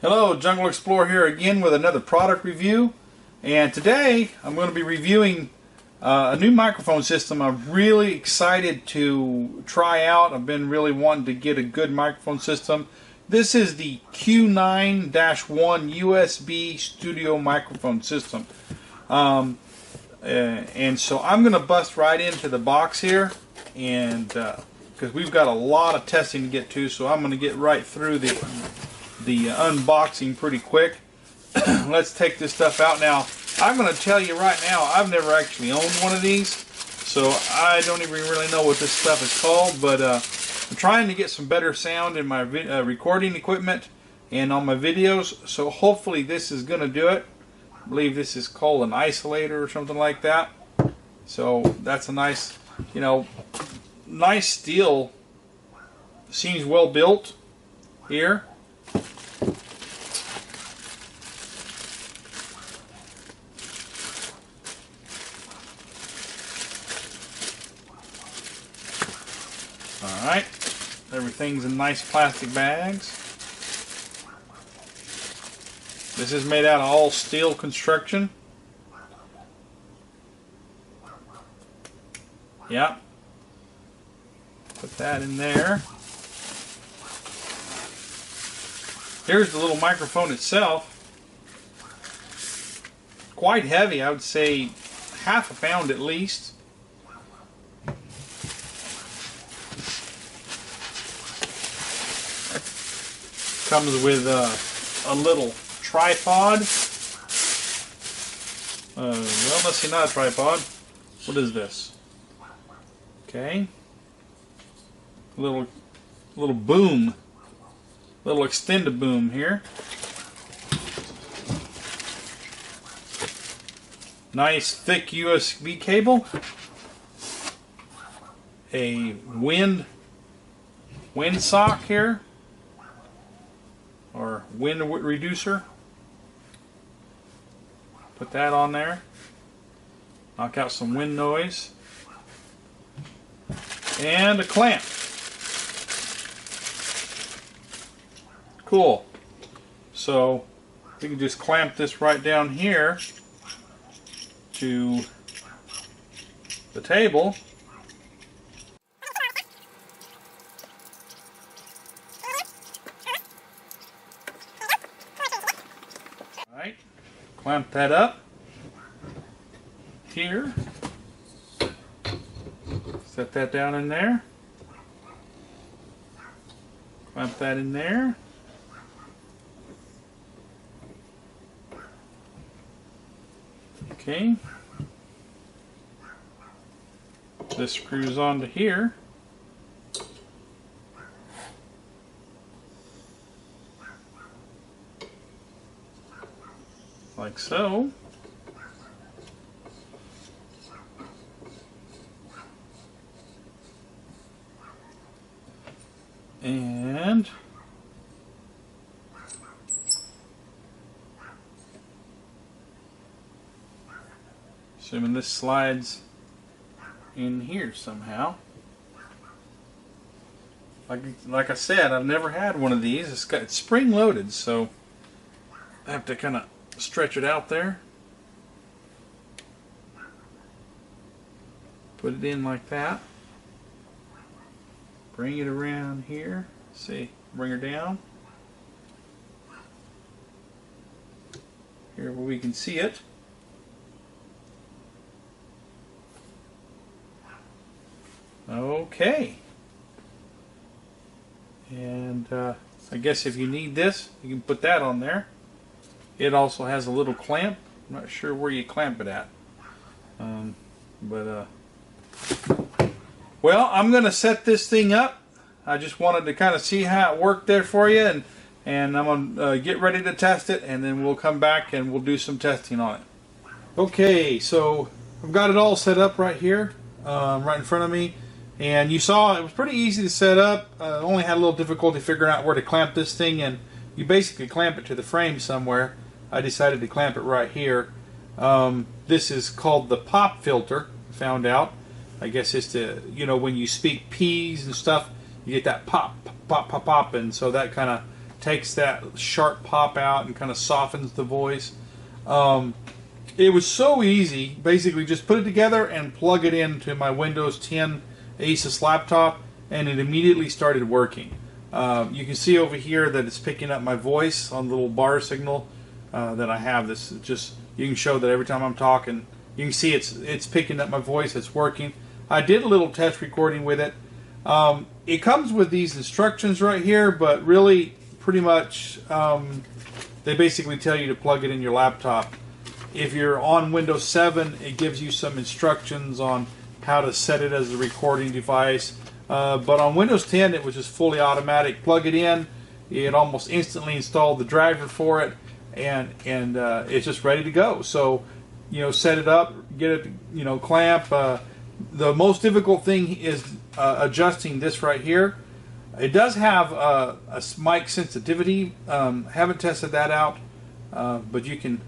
Hello, Jungle Explorer here again with another product review, and today I'm going to be reviewing a new microphone system I'm really excited to try out. I've been really wanting to get a good microphone system. This is the Q9-1 USB studio microphone system. And so I'm going to bust right into the box here, and because we've got a lot of testing to get to, so I'm going to get right through the unboxing pretty quick. Let's take this stuff out now. I'm going to tell you right now, I've never actually owned one of these, so I don't even really know what this stuff is called, but I'm trying to get some better sound in my recording equipment and on my videos, so hopefully this is going to do it. I believe this is called an isolator or something like that. So that's a nice, nice steel. Seems well built here. Alright, everything's in nice plastic bags. This is made out of all steel construction. Yep. Put that in there. Here's the little microphone itself. Quite heavy, I would say half a pound at least. Comes with a little tripod. Well, let's see, not a tripod. What is this? Okay. Little boom. Little extended boom here. Nice thick USB cable. A wind sock here, or wind reducer. Put that on there. Knock out some wind noise. And a clamp. Cool. So we can just clamp this right down here to the table. Alright, clamp that up here. Set that down in there. Clamp that in there. Okay. This screws onto here. Like so. And assuming this slides in here somehow. Like I said, I've never had one of these. It's spring loaded, so I have to kind of stretch it out there. Put it in like that. Bring it around here. See, bring her down. Here where we can see it. Okay. And I guess if you need this, you can put that on there. It also has a little clamp. I'm not sure where you clamp it at. Well, I'm going to set this thing up. I just wanted to kind of see how it worked there for you, and I'm going to get ready to test it, and then we'll come back and we'll do some testing on it. Okay, so I've got it all set up right here, right in front of me, and you saw it was pretty easy to set up. Only had a little difficulty figuring out where to clamp this thing, and you basically clamp it to the frame somewhere. I decided to clamp it right here. This is called the pop filter, found out. I guess it's to, you know, when you speak P's and stuff, you get that pop, pop, pop, pop, and so that kind of takes that sharp pop out and kind of softens the voice. It was so easy. Basically, just put it together and plug it into my Windows 10 Asus laptop, and it immediately started working. You can see over here that it's picking up my voice on the little bar signal that I have. This just, you can show that every time I'm talking, you can see it's picking up my voice. It's working. I did a little test recording with it. It comes with these instructions right here, but really, pretty much, they basically tell you to plug it in your laptop. If you're on Windows 7, it gives you some instructions on how to set it as a recording device. But on Windows 10, it was just fully automatic. Plug it in, it almost instantly installed the driver for it, and it's just ready to go. So, you know, set it up, get it, you know, clamp. The most difficult thing is adjusting this right here. It does have a mic sensitivity. Haven't tested that out, but you can,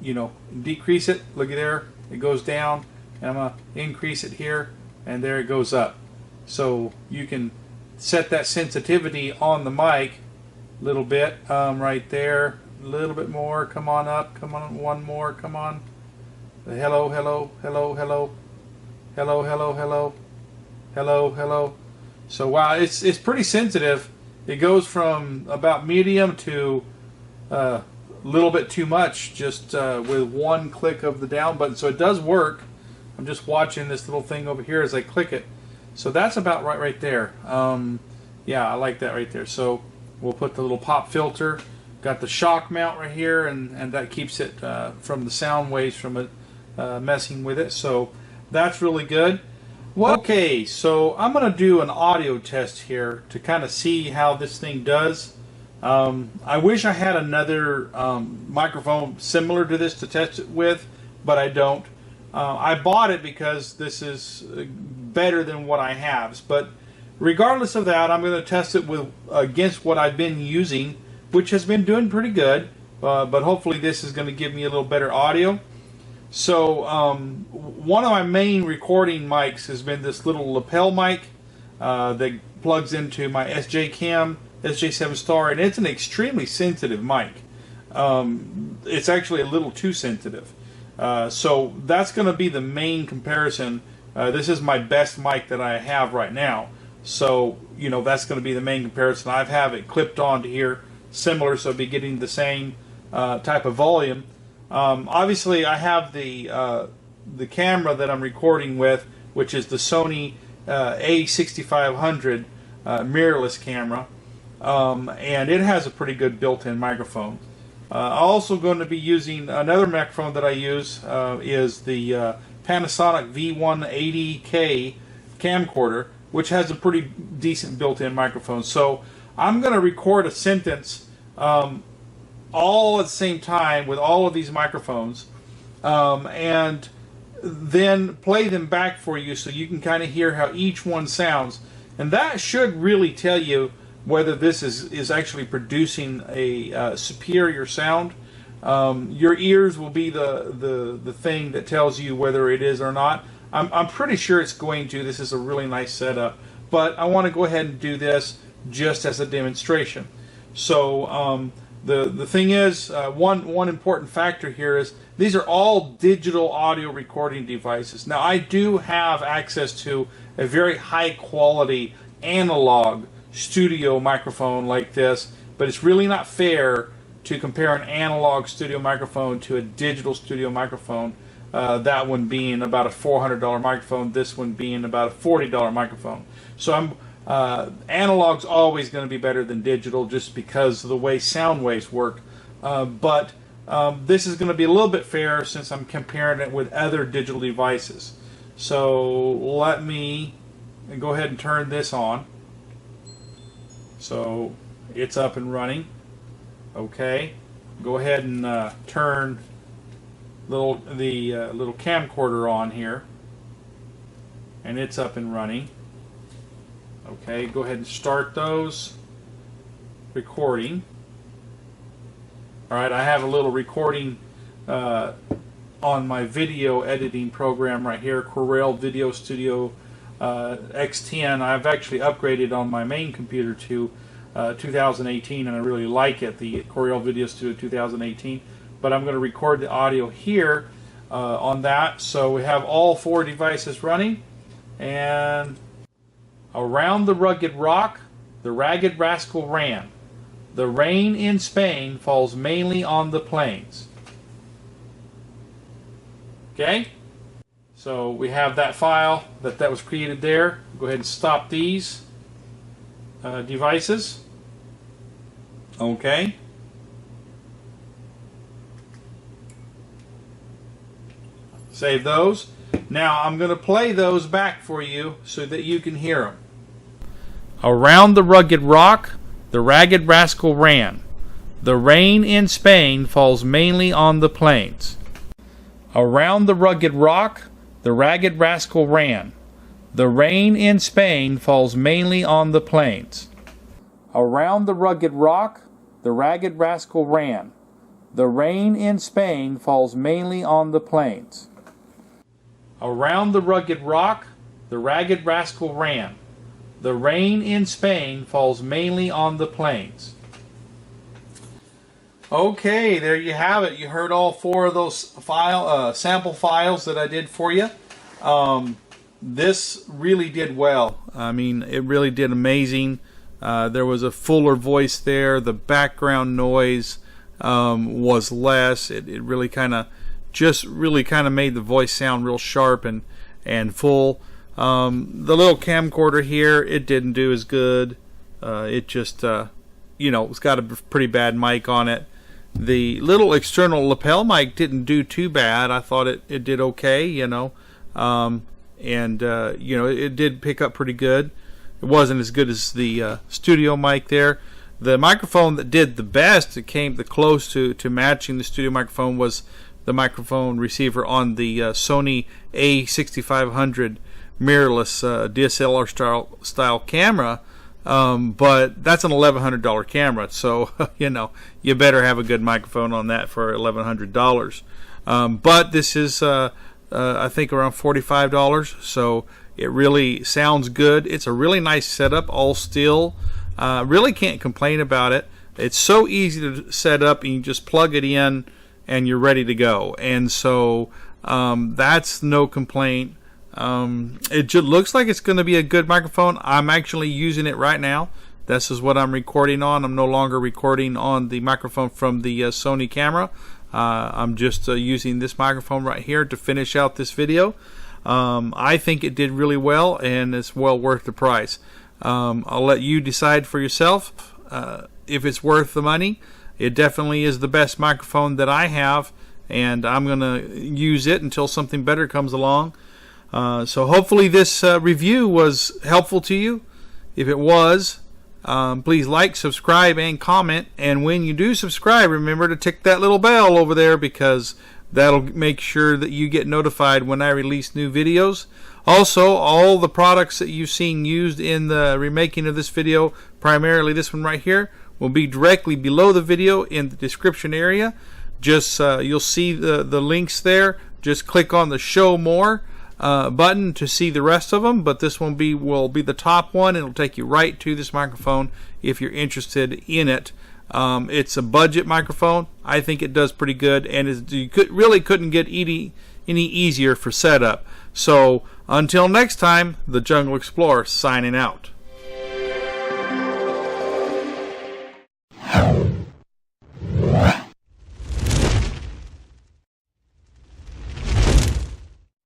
you know, decrease it. Look at there, it goes down, and I'm gonna increase it here, and there it goes up. So you can set that sensitivity on the mic a little bit, right there, a little bit more. Come on up, come on, one more, come on. Hello, hello, hello, hello, hello, hello, hello, hello, hello. So wow, it's pretty sensitive. It goes from about medium to a little bit too much, just with one click of the down button. So it does work. I'm just watching this little thing over here as I click it. So that's about right there. Yeah, I like that right there. So we'll put the little pop filter. Got the shock mount right here, and that keeps it from the sound waves from it messing with it. So that's really good. Well, okay, so I'm going to do an audio test here to kind of see how this thing does. I wish I had another microphone similar to this to test it with, but I don't. I bought it because this is better than what I have. But regardless of that, I'm going to test it with against what I've been using, which has been doing pretty good. But hopefully this is going to give me a little better audio. So one of my main recording mics has been this little lapel mic that plugs into my SJ7 Star, and it's an extremely sensitive mic. It's actually a little too sensitive. So that's going to be the main comparison. This is my best mic that I have right now. So, you know, that's going to be the main comparison. I have it clipped onto here, similar, so I'll be getting the same type of volume. Obviously, I have the camera that I'm recording with, which is the Sony A6500 mirrorless camera, and it has a pretty good built-in microphone. I'm also going to be using another microphone that I use is the Panasonic V180K camcorder, which has a pretty decent built-in microphone. So I'm going to record a sentence all at the same time with all of these microphones, and then play them back for you so you can kind of hear how each one sounds. And that should really tell you whether this is actually producing a superior sound. Your ears will be the thing that tells you whether it is or not. I'm pretty sure it's going to. This is a really nice setup. But I want to go ahead and do this just as a demonstration. So the thing is, one important factor here is these are all digital audio recording devices. Now I do have access to a very high quality analog studio microphone like this, but it's really not fair to compare an analog studio microphone to a digital studio microphone. That one being about a $400 microphone, this one being about a $40 microphone. So analog's always going to be better than digital just because of the way sound waves work. But this is going to be a little bit fair since I'm comparing it with other digital devices. So let me go ahead and turn this on. So it's up and running. Okay, go ahead and turn the little camcorder on here, and it's up and running. Okay, go ahead and start those recording. All right, I have a little recording on on my video editing program right here, Corel Video Studio X10. I've actually upgraded on my main computer to 2018, and I really like it, the Corel Video Studio 2018. But I'm going to record the audio here on that. So we have all 4 devices running. And around the rugged rock, the ragged rascal ran. The rain in Spain falls mainly on the plains. Okay? So we have that file that was created there. Go ahead and stop these devices. Okay. Save those. Now I'm going to play those back for you so that you can hear them. Around the rugged rock, the ragged rascal ran. The rain in Spain falls mainly on the plains. Around the rugged rock, the ragged rascal ran. The rain in Spain falls mainly on the plains. Around the rugged rock, the ragged rascal ran. The rain in Spain falls mainly on the plains. Around the rugged rock, the ragged rascal ran. The rain in Spain falls mainly on the plains. Okay, there you have it. You heard all 4 of those sample files that I did for you. This really did well. I mean, it really did amazing. There was a fuller voice there. The background noise was less. It really kind of made the voice sound real sharp and full. The little camcorder here, it didn't do as good. It just, it's got a pretty bad mic on it. The little external lapel mic didn't do too bad. I thought it did okay, it did pick up pretty good. It wasn't as good as the studio mic there. The microphone that did the best, it came the close to matching the studio microphone, was the microphone receiver on the Sony A6500 mirrorless DSLR style camera. But that's an $1,100 camera, so you better have a good microphone on that for $1,100. But this is I think around $45, so it really sounds good. It's a really nice setup, all steel. Really can't complain about it. It's so easy to set up, and you just plug it in and you're ready to go. And so that's no complaint. It just looks like it's going to be a good microphone. I'm actually using it right now. This is what I'm recording on. I'm no longer recording on the microphone from the Sony camera. I'm just using this microphone right here to finish out this video. I think it did really well, and it's well worth the price. I'll let you decide for yourself if it's worth the money. It definitely is the best microphone that I have, and I'm going to use it until something better comes along. So hopefully this review was helpful to you. If it was, please like, subscribe, and comment. And when you do subscribe, remember to tick that little bell over there, because that'll make sure that you get notified when I release new videos. Also, all the products that you've seen used in the remaking of this video, primarily this one right here, will be directly below the video in the description area. Just you'll see the links there. Just click on the Show More button to see the rest of them, but this one will be the top one. It'll take you right to this microphone if you're interested in it. It's a budget microphone. I think it does pretty good, and you really couldn't get any easier for setup. So until next time, the Jungle Explorer signing out.